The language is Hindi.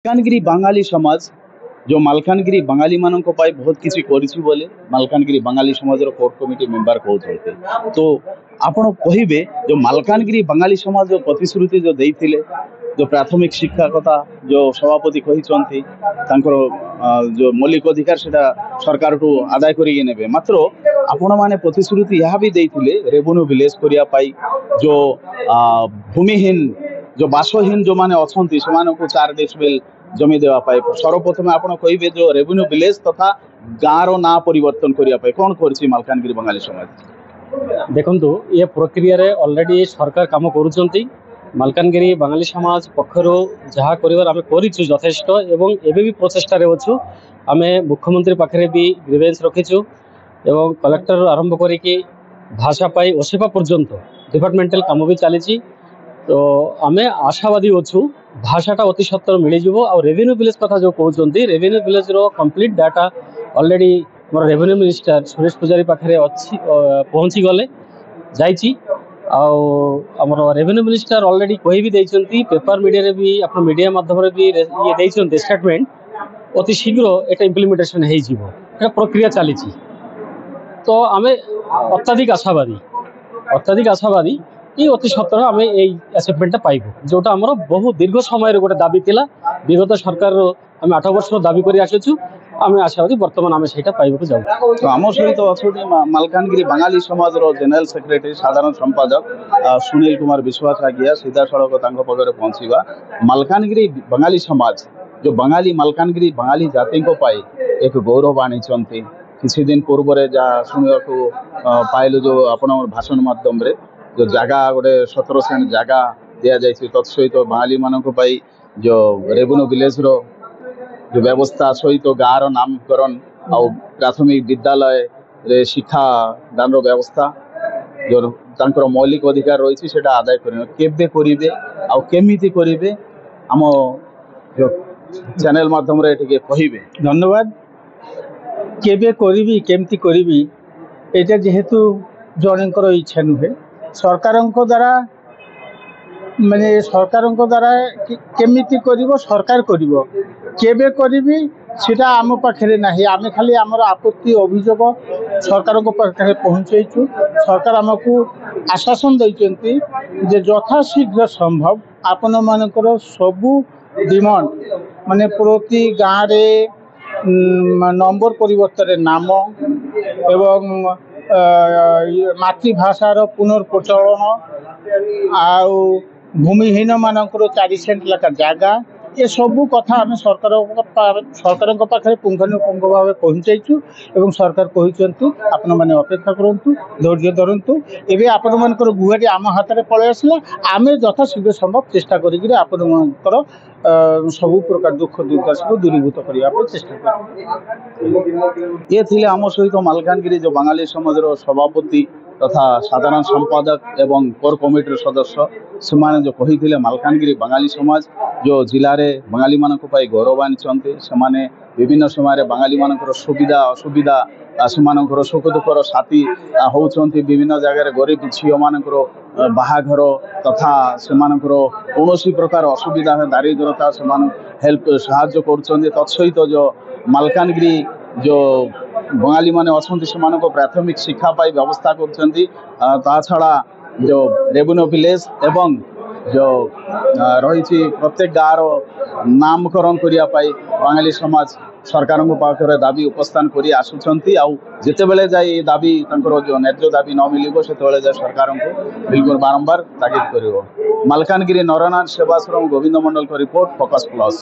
ମାଲକାନଗିରି ବାঙାଲି ସମାଜ ଯେଉଁ ମାଲକାନଗିରି ବାঙାଲି ମାନଙ୍କ ପାଇଁ ବହୁତ କିଛି କରିଛି ବୋଲି ମାଲକାନଗିରି ବାঙାଲି ସମାଜର କୋର କମିଟି ମେମ୍ବର କହୁଛନ୍ତି। ତ ଆପଣ କହିବେ ଯେଉଁ ମାଲକାନଗିରି ବାঙାଲି ସମାଜ ଯେଉଁ ପ୍ରତିଶ୍ରୁତି ଯେଉଁ ଦେଇଥିଲେ, ଯେଉଁ ପ୍ରାଥମିକ ଶିକ୍ଷା କଥା ଯେଉଁ ସଭାପତି କହିଛନ୍ତି ତାଙ୍କର ଯେଉଁ ମୌଳିକ ଅଧିକାର ସେଟା ସରକାରଠୁ ଆଦାୟ କରିକି ନେବେ, ମାତ୍ର ଆପଣମାନେ ପ୍ରତିଶ୍ରୁତି ଏହା ବି ଦେଇଥିଲେ ରେଭିନ୍ୟୁ ଭିଲେଜ କରିବା ପାଇଁ ଯେଉଁ ଭୂମିହୀନ जो बासहीन जो माने अछंती सेमानकु 4 डेसिबल जमी देवा पाए सर्वप्रथमे आपण कहिबे जो रेवेन्यू विलेज तथा गाँव रो ना परिवर्तन करिया पाए कोन करछि मालकानगिरी बंगाली समाज। देखंतु ये प्रक्रिया रे ऑलरेडी सरकार काम करूछंती। मालकानगिरी बंगाली समाज पक्षरु जहा करिवार आमे करिछु यथेष्ट एवं एबे भी प्रचेष्टा रे अछु। आमे मुख्यमंत्री पाखरे भी ग्रीवेंस रखिछु एवं कलेक्टर आरंभ करिके भाषा पाई ओसेपा पर्यंत डिपार्टमेंटल काम भी चलीछि। तो आमे आशावादी अच्छु भाषाटा अति सत्तर मिलଯିव। आ रेवेन्यू विलेज कथा जो कहते रेवेन्यू विलेज रो complete data already more revenue minister Suresh Pujari पाखे अच्छी पहुँची गले जाइए। आमर रेवेन्यू मिनिस्टर ऑलरेडी कही भी देइछंती पेपर मीडिया रे भी अपन मीडिया माध्यम रे भी ये देइछंती स्टेटमेंट अति शीघ्र एटा इम्प्लीमेंटेशन हो जिवो। एटा प्रक्रिया चली। तो आमे अत्याधिक आशावादी ये अति सत्तर आम एचिवमेंटा पाइबू जोटा आम बहुत दीर्घ समय गोटे दाबी थिला। विगत सरकार आम 8 वर्ष दाबी कर आसुचु। आम आशावादी बर्तमान आम से पाइबा जाऊ। तो आम सहित अच्छा मालकानगिरी बंगाली समाज जनरल सेक्रेटरी साधारण संपादक सुनील कुमार विश्वास आज्ञा सीधा सड़क पाखे पहुँचवा। मालकानगिरी बंगाली समाज जो बंगाली मालकानगिरी बंगाली जाति एक गौरव आनी किसी दिन पूर्व जहाँ शुणा पाइलु जो आप भाषण माध्यम जो जगह गोटे 17 सेंट जगह दि जाए तत्सहित बंगाली मानक जो रेवेन्यू विलेज रो जो व्यवस्था सहित गाँव नामकरण आ प्राथमिक विद्यालय रे शिक्षा दान व्यवस्था जो तांकर मौलिक अधिकार रही है आदाय करेंगे केमिति करेंगे आम जो चैनल माध्यम रे कहे। धन्यवाद। केबे करी केमती करी एटा जेहेतु जनकर इच्छा नुहे सरकारों द्वारा माने सरकारों द्वारा केमिति करिवो सरकार करिवो केबे करिवि सेटा आम पाखे नाही। आम खाली आमर आपत्ति अभियोग सरकारों पाखे पहुँचेचु। सरकार आमको आश्वासन देइचंती जे यथाशीघ्र संभव आपण मानकर सबू डिमांड माने प्रति गाँव रे नंबर परिवर्तन नाम एवं मातृभाषार पुनर्प्रचलन आउ भूमिहीन मानकर 4 सेंट लेखा जगह ये सबू कथा आम सरकार पाखे पुंखानुपुंख भाव पहुँचु एवं सरकार कहते आपण मैंने अपेक्षा करूँ धैर्य धरतु एवं आपण मानकर गुहारी आम हाथ में पलि आसला। आम यथाशीघ्र संभव चेष्टा करें आपणकर सबू प्रकार दुख दुर्दशा को दूरीभूत करने चेष्टा कर। ये थिले आम सहित मालकानगिरी जो बंगाली समाज सभापति तथा साधारण संपादक एवं कोर कमिटी सदस्य से जो कही मालकानगिरी बंगाली समाज जो जिले में बंगाली मानक गौरव आनी से विभिन्न समय बंगाली मानकर सुविधा असुविधा से सुख दुखर साथी होती विभिन्न जगह गरीब झील मानकर बाहाघर तथा से कौन प्रकार असुविधा दारिद्रता से हेल्प साहाय्य कर तत्सहित जो मालकानगिरी जो बंगाली माने अच्छा से प्राथमिक शिक्षा पाई व्यवस्था कर छड़ा जो रेवेन्यू विलेज एवं जो रही प्रत्येक गाँव नामकरण करने बंगाली समाज सरकार पाखे दाबी उपस्थान कर आसुंच जिते बड़े जाए दाबी जो न्याय दाबी न मिल से सरकार को बिल्कुल बारंबार तागिद कर। मालकानगिरी नरनाथ सेवाश्रम गोविंद मंडल को रिपोर्ट फोकस प्लस।